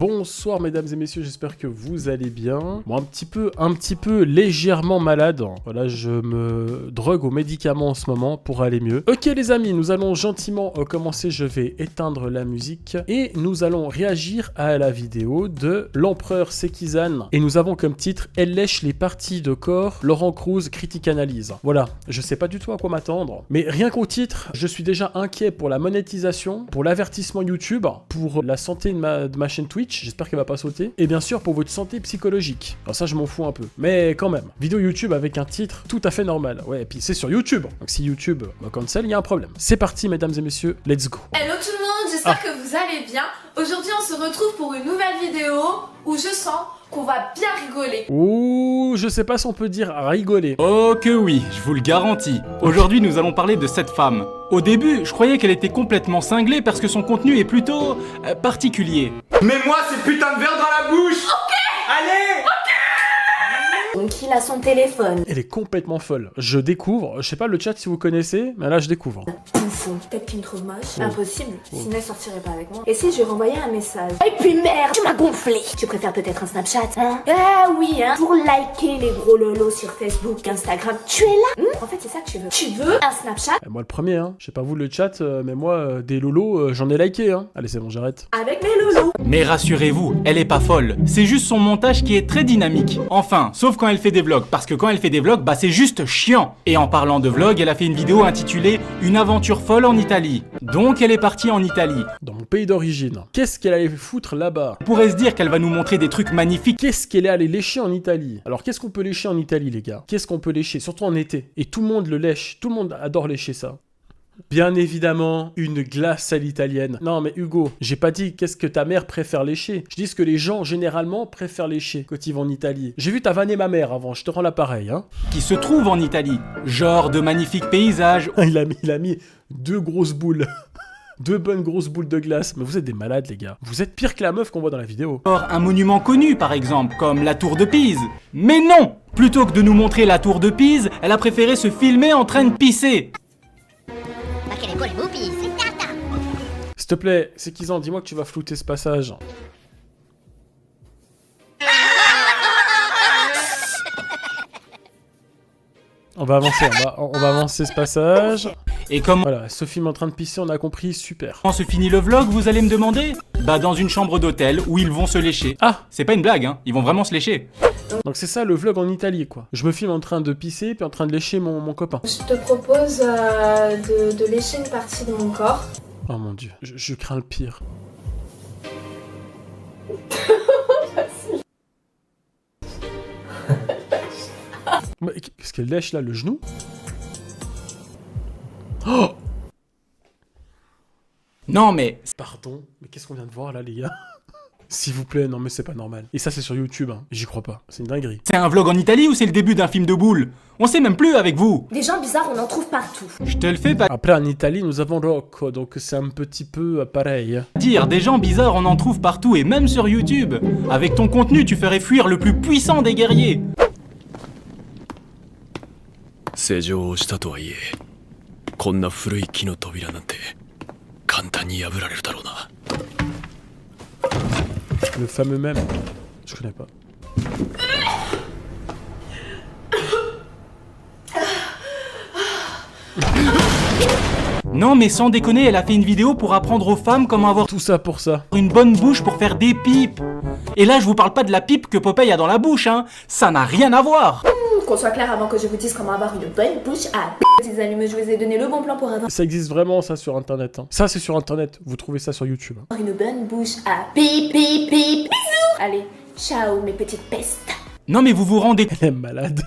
Bonsoir mesdames et messieurs, j'espère que vous allez bien. Bon, un petit peu légèrement malade. Voilà, je me drogue aux médicaments en ce moment pour aller mieux. Ok les amis, nous allons gentiment commencer. Je vais éteindre la musique et nous allons réagir à la vidéo de l'empereur Sekizan. Et nous avons comme titre « Elle lèche les parties de corps, Laurent Cruz critique analyse ». Voilà, je sais pas du tout à quoi m'attendre. Mais rien qu'au titre, je suis déjà inquiet pour la monétisation, pour l'avertissement YouTube, pour la santé de ma chaîne Twitch. J'espère qu'elle va pas sauter. Et bien sûr pour votre santé psychologique. Alors ça je m'en fous un peu. Mais quand même. Vidéo YouTube avec un titre tout à fait normal. Ouais, et puis c'est sur YouTube. Donc si YouTube me cancel, il y a un problème. C'est parti mesdames et messieurs, let's go. Hello tout le monde, j'espère que vous allez bien. Aujourd'hui on se retrouve pour une nouvelle vidéo où je sens qu'on va bien rigoler. Ouh, je sais pas si on peut dire rigoler. Oh que oui, je vous le garantis. Aujourd'hui, nous allons parler de cette femme. Au début, je croyais qu'elle était complètement cinglée parce que son contenu est plutôt particulier. Mets-moi ces putains de verres dans la bouche. Ok. Allez. Donc il a son téléphone. Elle est complètement folle. Je découvre, je sais pas le chat si vous connaissez, mais là je découvre. Bouffon. Peut-être qu'il me trouve moche. Impossible, sinon il sortirait pas avec moi. Et si je lui renvoyais un message? Et puis merde, tu m'as gonflé. Tu préfères peut-être un Snapchat, hein? Ah oui, hein? Pour liker les gros lolos sur Facebook, Instagram, tu es là? En fait c'est ça que tu veux. Tu veux un Snapchat? Moi le premier, hein. Je sais pas vous le chat, mais moi des lolos, j'en ai liké, hein. Allez c'est bon, j'arrête. Avec mes lolos. Mais rassurez-vous, elle est pas folle. C'est juste son montage qui est très dynamique. Enfin, sauf quand elle fait des vlogs, parce que quand elle fait des vlogs, bah c'est juste chiant. Et en parlant de vlog, elle a fait une vidéo intitulée « Une aventure folle en Italie ». Donc elle est partie en Italie. Dans mon pays d'origine. Qu'est-ce qu'elle allait foutre là-bas? On pourrait se dire qu'elle va nous montrer des trucs magnifiques. Qu'est-ce qu'elle est allée lécher en Italie? Alors qu'est-ce qu'on peut lécher en Italie les gars? Qu'est-ce qu'on peut lécher? Surtout en été. Et tout le monde le lèche. Tout le monde adore lécher ça. Bien évidemment, une glace à l'italienne. Non mais Hugo, j'ai pas dit qu'est-ce que ta mère préfère lécher. Je dis ce que les gens généralement préfèrent lécher quand ils vont en Italie. J'ai vu ta vanner ma mère avant, je te rends l'appareil, hein. Qui se trouvent en Italie. Genre de magnifiques paysages. Il a mis deux grosses boules. Deux bonnes grosses boules de glace. Mais vous êtes des malades les gars. Vous êtes pire que la meuf qu'on voit dans la vidéo. Genre un monument connu par exemple, comme la tour de Pise. Mais non! Plutôt que de nous montrer la tour de Pise, elle a préféré se filmer en train de pisser. S'il te plaît, c'est qu'ils en dis-moi que tu vas flouter ce passage. On va avancer, on va avancer ce passage. Et comment Voilà, ce film en train de pisser, on a compris, super. se finit le vlog, vous allez me demander? Bah dans une chambre d'hôtel où ils vont se lécher. Ah! C'est pas une blague, hein, ils vont vraiment se lécher. Donc c'est ça le vlog en Italie quoi. Je me filme en train de pisser puis en train de lécher mon copain. Je te propose de lécher une partie de mon corps. Oh mon dieu, je crains le pire. Mais qu'est-ce qu'elle lèche là, le genou? Oh! Non mais... Pardon, mais qu'est-ce qu'on vient de voir là les gars? S'il vous plaît, non mais c'est pas normal. Et ça c'est sur YouTube, hein. J'y crois pas, c'est une dinguerie. C'est un vlog en Italie ou c'est le début d'un film de boule? On sait même plus avec vous. Des gens bizarres, on en trouve partout. Je te le fais pas Après en Italie nous avons Rocco, donc c'est un petit peu pareil. dire, des gens bizarres on en trouve partout et même sur YouTube. Avec ton contenu tu ferais fuir le plus puissant des guerriers. 施錠をしたとはいえこんな古い木の扉なんて簡単に破られるだろうな Le fameux même, je connais pas. Non mais sans déconner, elle a fait une vidéo pour apprendre aux femmes comment avoir Tout ça pour ça. une bonne bouche pour faire des pipes. Et là je vous parle pas de la pipe que Popeye a dans la bouche, hein. Ça n'a rien à voir. Qu'on soit clair avant que je vous dise comment avoir une bonne bouche à petits amis, je vous ai donné le bon plan pour avoir Ça existe vraiment ça sur internet. Hein. Ça c'est sur internet, vous trouvez ça sur YouTube. Hein. une bonne bouche à pip pip pip. Bisous. Allez, ciao mes petites pestes. Non mais vous vous rendez Elle est malade.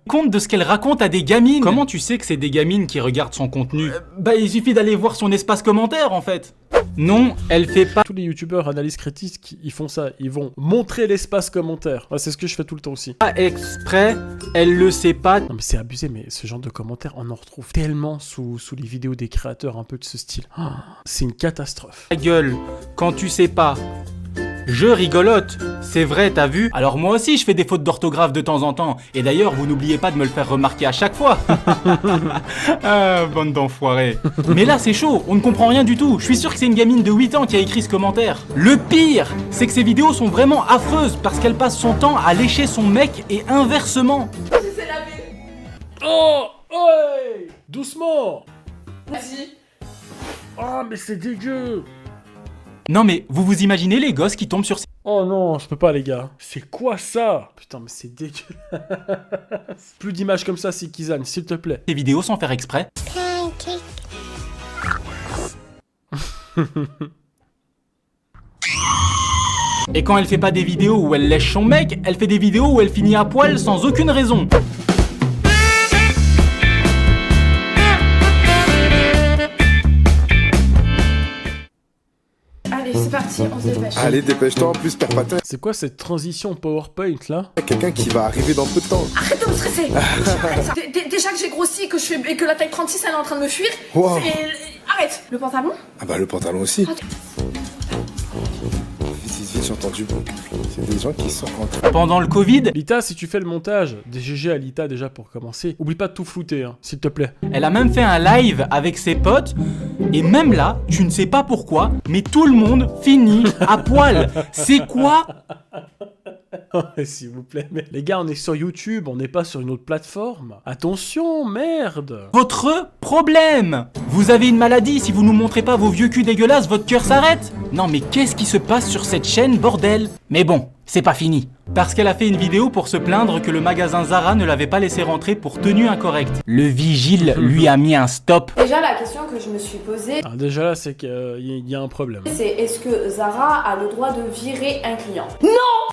compte de ce qu'elle raconte à des gamines? Comment tu sais que c'est des gamines qui regardent son contenu? Bah il suffit d'aller voir son espace commentaire en fait. Non, elle fait pas... Tous les youtubeurs analystes critiques, ils font ça. Ils vont montrer l'espace commentaire. Ouais, c'est ce que je fais tout le temps aussi. exprès, elle le sait pas. Non mais c'est abusé, mais ce genre de commentaires, on en retrouve tellement sous les vidéos des créateurs un peu de ce style. Oh, c'est une catastrophe. Ta gueule, quand tu sais pas Je rigolote. C'est vrai, t'as vu? Alors moi aussi, je fais des fautes d'orthographe de temps en temps. Et d'ailleurs, vous n'oubliez pas de me le faire remarquer à chaque fois. Ah, bande d'enfoirés. Mais là, c'est chaud. On ne comprend rien du tout. Je suis sûr que c'est une gamine de 8 ans qui a écrit ce commentaire. Le pire, c'est que ces vidéos sont vraiment affreuses parce qu'elle passe son temps à lécher son mec et inversement. Oh, ouais, doucement. Vas-y. Oh, mais c'est dégueu. Non mais, vous vous imaginez les gosses qui tombent sur ces Oh non, je peux pas les gars. C'est quoi ça? Putain, mais c'est dégueu. Plus d'images comme ça, Sikizan, s'il te plaît. vidéos sans faire exprès? Et quand elle fait pas des vidéos où elle lèche son mec, elle fait des vidéos où elle finit à poil sans aucune raison. Allez, c'est parti, on se dépêche. Allez, dépêche-toi, en plus, perds pas de temps. C'est quoi cette transition PowerPoint là? Il y a quelqu'un qui va arriver dans peu de temps. Arrête de me stresser. Arrête ça. Déjà que j'ai grossi et que la taille 36 elle est en train de me fuir. Wow. Arrête. Le pantalon? Ah bah, le pantalon aussi. Vite, j'ai entendu. C'est des gens qui sont rentrés. Pendant le Covid, Lita, si tu fais le montage, des GG à Lita déjà pour commencer, oublie pas de tout flouter, hein, s'il te plaît. elle a même fait un live avec ses potes. Et même là, tu ne sais pas pourquoi, mais tout le monde finit à poil. C'est quoi? S'il vous plaît, mais les gars, on est sur YouTube, on n'est pas sur une autre plateforme. Attention, merde. Votre problème? Vous avez une maladie, si vous nous montrez pas vos vieux culs dégueulasses, votre cœur s'arrête? Non mais qu'est-ce qui se passe sur cette chaîne, bordel? Mais bon, c'est pas fini. Parce qu'elle a fait une vidéo pour se plaindre que le magasin Zara ne l'avait pas laissé rentrer pour tenue incorrecte. Le vigile lui a mis un stop. Déjà, la question que je me suis posée, Alors déjà là, c'est qu'il y a un problème. c'est est-ce que Zara a le droit de virer un client?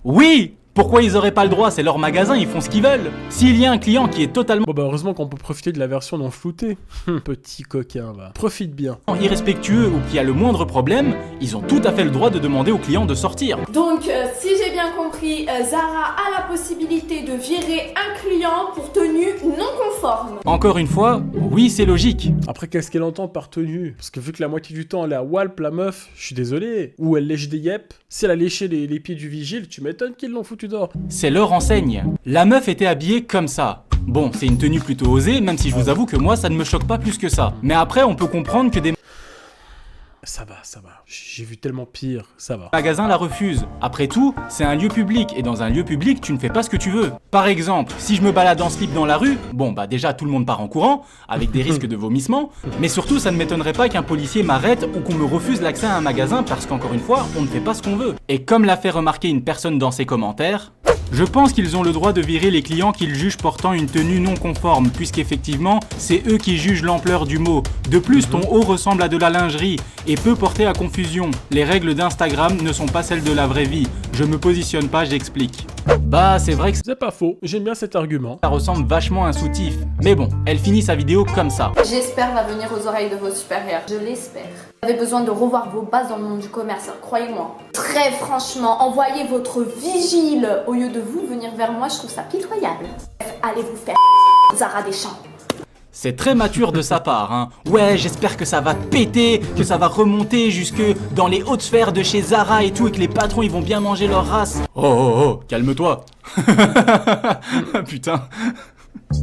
Oui! Pourquoi ils auraient pas le droit? C'est leur magasin, ils font ce qu'ils veulent. S'il y a un client qui est totalement Bon bah heureusement qu'on peut profiter de la version non floutée. Petit coquin, va. Profite bien. irrespectueux ou qui a le moindre problème, ils ont tout à fait le droit de demander au client de sortir. Donc, si j'ai bien compris, Zara a la possibilité de virer un client pour tenue non conforme. Encore une fois, oui c'est logique. Après, qu'est-ce qu'elle entend par tenue? Parce que vu que la moitié du temps elle est à Walp, la meuf, je suis désolé. Ou elle lèche des yep. Si elle a léché les pieds du vigile, tu m'étonnes qu'ils l'ont foutu dehors. C'est leur enseigne. La meuf était habillée comme ça. Bon, c'est une tenue plutôt osée, même si je vous avoue que moi ça ne me choque pas plus que ça. Mais après on peut comprendre que des Ça va, ça va. J'ai vu tellement pire, ça va. magasins la refusent. Après tout, c'est un lieu public, et dans un lieu public, tu ne fais pas ce que tu veux. Par exemple, si je me balade en slip dans la rue, bon bah déjà tout le monde part en courant, avec des risques de vomissement, mais surtout ça ne m'étonnerait pas qu'un policier m'arrête ou qu'on me refuse l'accès à un magasin parce qu'encore une fois, on ne fait pas ce qu'on veut. Et comme l'a fait remarquer une personne dans ses commentaires, je pense qu'ils ont le droit de virer les clients qu'ils jugent portant une tenue non conforme, puisqu'effectivement, c'est eux qui jugent l'ampleur du mot. De plus, ton haut ressemble à de la lingerie et peut porter à confusion. Les règles d'Instagram ne sont pas celles de la vraie vie. Je me positionne pas, j'explique. Bah, c'est vrai que C'est pas faux, j'aime bien cet argument. ça ressemble vachement à un soutif. Mais bon, elle finit sa vidéo comme ça. J'espère va venir aux oreilles de vos supérieurs. Je l'espère. Vous avez besoin de revoir vos bases dans le monde du commerce, croyez-moi. Très franchement, envoyez votre vigile au lieu de vous venir vers moi, je trouve ça pitoyable. Bref, allez vous faire Zara Deschamps. C'est très mature de sa part, hein. Ouais, j'espère que ça va péter, que ça va remonter jusque dans les hautes sphères de chez Zara et tout, et que les patrons ils vont bien manger leur race. Oh oh oh, calme-toi. Putain.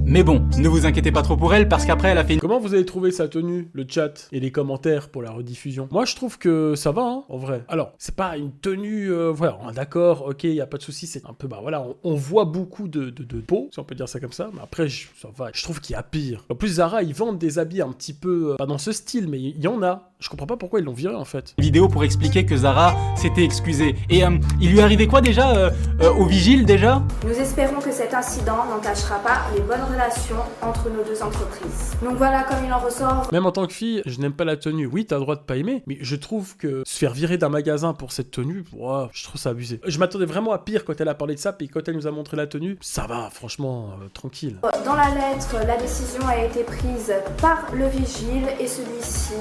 Mais bon, ne vous inquiétez pas trop pour elle, parce qu'après elle a fait une... Comment vous avez trouvé sa tenue, le chat et les commentaires pour la rediffusion? Moi je trouve que ça va, hein, en vrai. Alors, c'est pas une tenue, voilà, d'accord, ok, y a pas de souci, c'est un peu, bah voilà, on voit beaucoup de peau, si on peut dire ça comme ça, mais après, ça va, je trouve qu'il y a pire. En plus, Zara, ils vendent des habits un petit peu, pas dans ce style, mais il y en a. Je comprends pas pourquoi ils l'ont viré, en fait. vidéo pour expliquer que Zara s'était excusée. Et il lui arrivait quoi déjà au vigile déjà? Nous espérons que cet incident n'entachera pas les bonnes relations entre nos deux entreprises. Donc voilà, comme il en ressort, Même en tant que fille, je n'aime pas la tenue. Oui, t'as le droit de pas aimer, mais je trouve que se faire virer d'un magasin pour cette tenue, ouah, je trouve ça abusé. Je m'attendais vraiment à pire quand elle a parlé de ça, puis quand elle nous a montré la tenue, ça va, franchement, tranquille. dans la lettre, la décision a été prise par le vigile et celui-ci,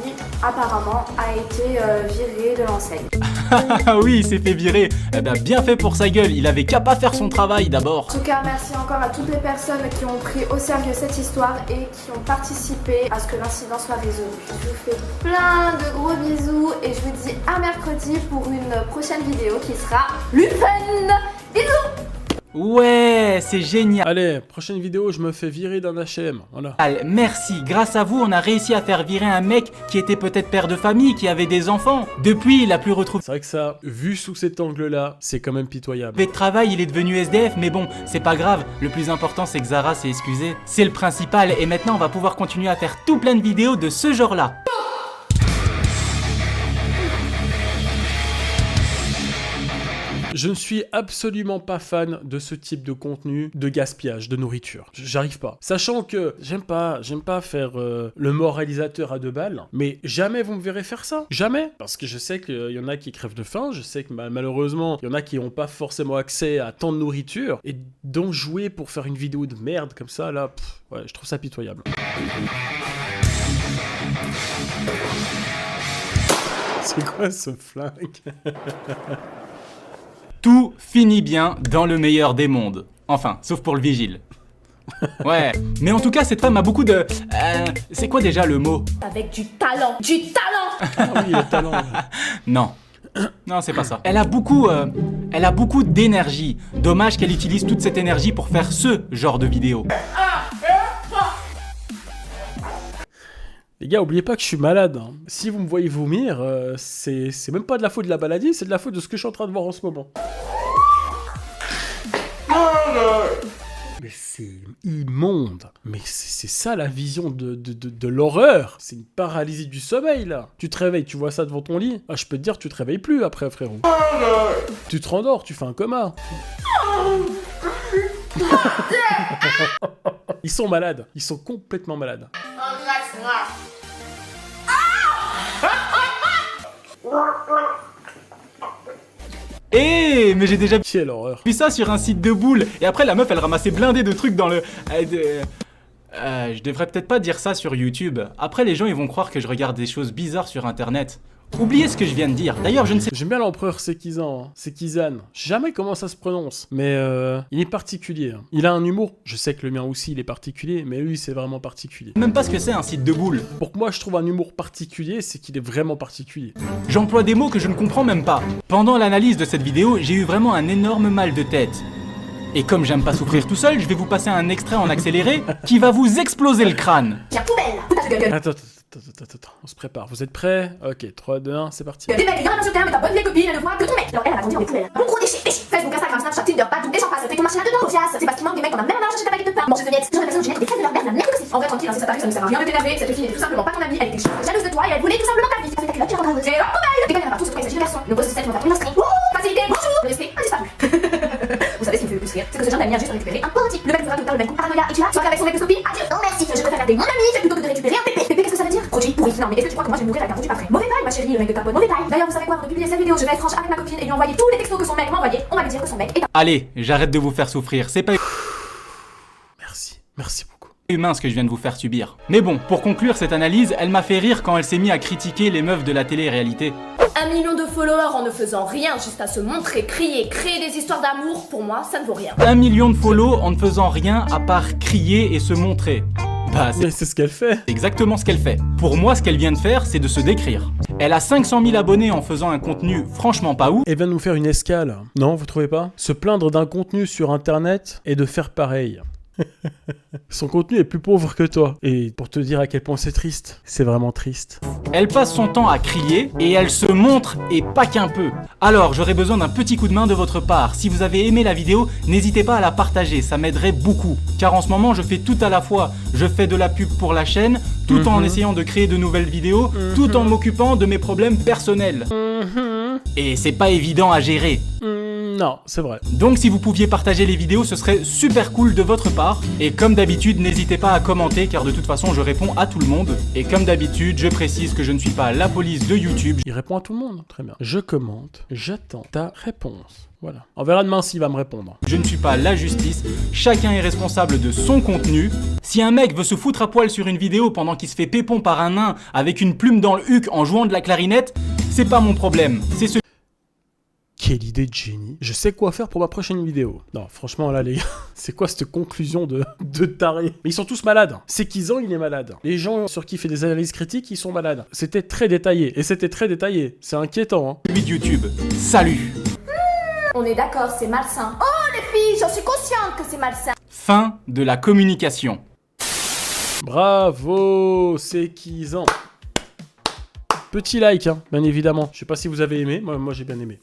apparemment, apparemment a été viré de l'enseigne. Ah oui, il s'est fait virer. Eh ben, bien fait pour sa gueule, il avait qu'à pas faire son travail d'abord. En tout cas, merci encore à toutes les personnes qui ont pris au sérieux cette histoire et qui ont participé à ce que l'incident soit résolu. Je vous fais plein de gros bisous et je vous dis à mercredi pour une prochaine vidéo qui sera plus fun. Bisous! Ouais, c'est génial. Allez, prochaine vidéo, je me fais virer d'un H&M, voilà. Merci, grâce à vous, on a réussi à faire virer un mec qui était peut-être père de famille, qui avait des enfants. Depuis, il a plus retrouvé C'est vrai que ça, vu sous cet angle-là, c'est quand même pitoyable. de travail, il est devenu SDF, mais bon, c'est pas grave. Le plus important, c'est que Zara s'est excusée. C'est le principal, et maintenant, on va pouvoir continuer à faire tout plein de vidéos de ce genre-là. Je ne suis absolument pas fan de ce type de contenu de gaspillage de nourriture. J'arrive pas. Sachant que j'aime pas faire le moralisateur à 2 balles, mais jamais vous me verrez faire ça. Jamais. Parce que je sais qu'il y en a qui crèvent de faim, je sais que malheureusement, il y en a qui n'ont pas forcément accès à tant de nourriture, et donc jouer pour faire une vidéo de merde comme ça, là, ouais, je trouve ça pitoyable. C'est quoi ce flingue? Tout finit bien dans le meilleur des mondes. Enfin, sauf pour le vigile. Ouais, mais en tout cas, cette femme a beaucoup de... c'est quoi déjà le mot? Avec du talent. Du talent! Ah oui, le talent. Non. Non, c'est pas ça. Elle a beaucoup d'énergie. Dommage qu'elle utilise toute cette énergie pour faire ce genre de vidéo. Les gars, oubliez pas que je suis malade. Hein. Si vous me voyez vomir, c'est même pas de la faute de la maladie, c'est de la faute de ce que je suis en train de voir en ce moment. Mais c'est immonde. Mais c'est ça la vision de l'horreur. C'est une paralysie du sommeil, là. Tu te réveilles, tu vois ça devant ton lit. Ah, je peux te dire, tu te réveilles plus après, frérot. Tu te rendors, tu fais un coma. Ils sont malades. Ils sont complètement malades. Mais j'ai déjà Quelle horreur. vu ça sur un site de boules. Et après, la meuf, elle ramassait blindé de trucs dans le... je devrais peut-être pas dire ça sur YouTube. Après, les gens, ils vont croire que je regarde des choses bizarres sur Internet. Oubliez ce que je viens de dire. D'ailleurs, je ne sais J'aime bien l'empereur Sekizan, hein. Sekizan. Je sais jamais comment ça se prononce, mais il est particulier. Hein. Il a un humour. Je sais que le mien aussi, il est particulier, mais lui, c'est vraiment particulier. même pas ce que c'est un site de boules. Pour que moi, je trouve un humour particulier, c'est qu'il est vraiment particulier. J'emploie des mots que je ne comprends même pas. Pendant l'analyse de cette vidéo, j'ai eu vraiment un énorme mal de tête. Et comme j'aime pas souffrir tout seul, je vais vous passer un extrait en accéléré qui va vous exploser le crâne. Tiens, poubelle! Attends, on se prépare. Vous êtes prêts? Ok, 3, 2, 1, c'est parti. Des mecs, viens dans ce terme, ta bonne vieille copine, elle ne voit que ton mec. Alors elle a grandi dans les poubelles. Mon gros déchet. Facebook, Instagram, Snapchat, Tinder, Badoo, et j'en passe. Fais ton marché là-dedans, Fias. C'est parce qu'il manque des mecs, on a même marre de chercher ta baguette de pain. Manger de miettes, genre de personnes, des crèves de leur merde, la merde aussi. En vrai, tranquille, si ça t'arrive, ça ne sert à rien de t'énerver. Cette fille est tout simplement pas ton amie, elle était jalouse de toi et elle voulait tout simplement ta vie. Avec ta culotte qui rentre dans le poubelle. Des gars, il y en a partout, surtout quand il s'agit de garçons. Nos grosses sucettes vont faire une inscrit. Facilité, bonjour. Le respect a disparu. Vous savez ce qui me fait le plus rire? C'est que ce genre d'ami a juste récupéré un petit. Le mec fera tout le temps le même coup paranoïa et tu vas, soit avec son microscopie, adieu. Non merci, je préfère garder mon ami plutôt que de récupérer un bébé. Bébé, qu'est-ce que ça veut dire? Produit pourri. Non mais est-ce que tu crois que moi je vais mourir avec un produit pas frais? Mauvais bail, ma chérie, le mec de ta pote, mauvais bail. D'ailleurs, vous savez quoi, avant de publier cette vidéo, je vais être franche avec ma copine et lui envoyer tous les textos que son mec m'a envoyés. On va lui dire que son mec est Allez, j'arrête de vous faire souffrir. C'est pas Merci beaucoup. humain ce que je viens de vous faire subir. Mais bon, pour conclure cette analyse, elle m'a fait rire quand elle s'est mise à critiquer les meufs de la télé-réalité. 1 million de followers en ne faisant rien, juste à se montrer, crier, créer des histoires d'amour, pour moi, ça ne vaut rien. 1 million de follow en ne faisant rien à part crier et se montrer. Bah, Mais c'est ce qu'elle fait. exactement ce qu'elle fait. Pour moi, ce qu'elle vient de faire, c'est de se décrire. Elle a 500 000 abonnés en faisant un contenu franchement pas ouf. Elle vient de nous faire une escale. Non, vous trouvez pas? Se plaindre d'un contenu sur internet et de faire pareil. Son contenu est plus pauvre que toi. Et pour te dire à quel point c'est triste, c'est vraiment triste. Elle passe son temps à crier et elle se montre et pas qu'un peu. Alors, j'aurais besoin d'un petit coup de main de votre part. Si vous avez aimé la vidéo, n'hésitez pas à la partager, ça m'aiderait beaucoup. Car en ce moment, je fais tout à la fois. Je fais de la pub pour la chaîne, tout en essayant de créer de nouvelles vidéos, tout en m'occupant de mes problèmes personnels. Et c'est pas évident à gérer. Non, c'est vrai. Donc si vous pouviez partager les vidéos, ce serait super cool de votre part. Et comme d'habitude, n'hésitez pas à commenter car de toute façon je réponds à tout le monde. Et comme d'habitude, je précise que je ne suis pas la police de YouTube. Il répond à tout le monde. Très bien. Je commente. J'attends ta réponse. Voilà. On verra demain s'il va me répondre. Je ne suis pas la justice, chacun est responsable de son contenu. Si un mec veut se foutre à poil sur une vidéo pendant qu'il se fait pépon par un nain avec une plume dans le huc en jouant de la clarinette, c'est pas mon problème. C'est ce... Quelle idée de génie. Je sais quoi faire pour ma prochaine vidéo. Non, franchement, là, les gars, c'est quoi cette conclusion de taré? Mais ils sont tous malades. C'est Kizan, il est malade. Les gens sur qui il fait des analyses critiques, ils sont malades. C'était très détaillé. Et c'était très détaillé. C'est inquiétant, hein. Celui de YouTube. Salut! On est d'accord, c'est malsain. Oh les filles, j'en suis consciente que c'est malsain. Fin de la communication. Bravo, c'est Kizan. Petit like, hein, bien évidemment. Je sais pas si vous avez aimé, moi j'ai bien aimé.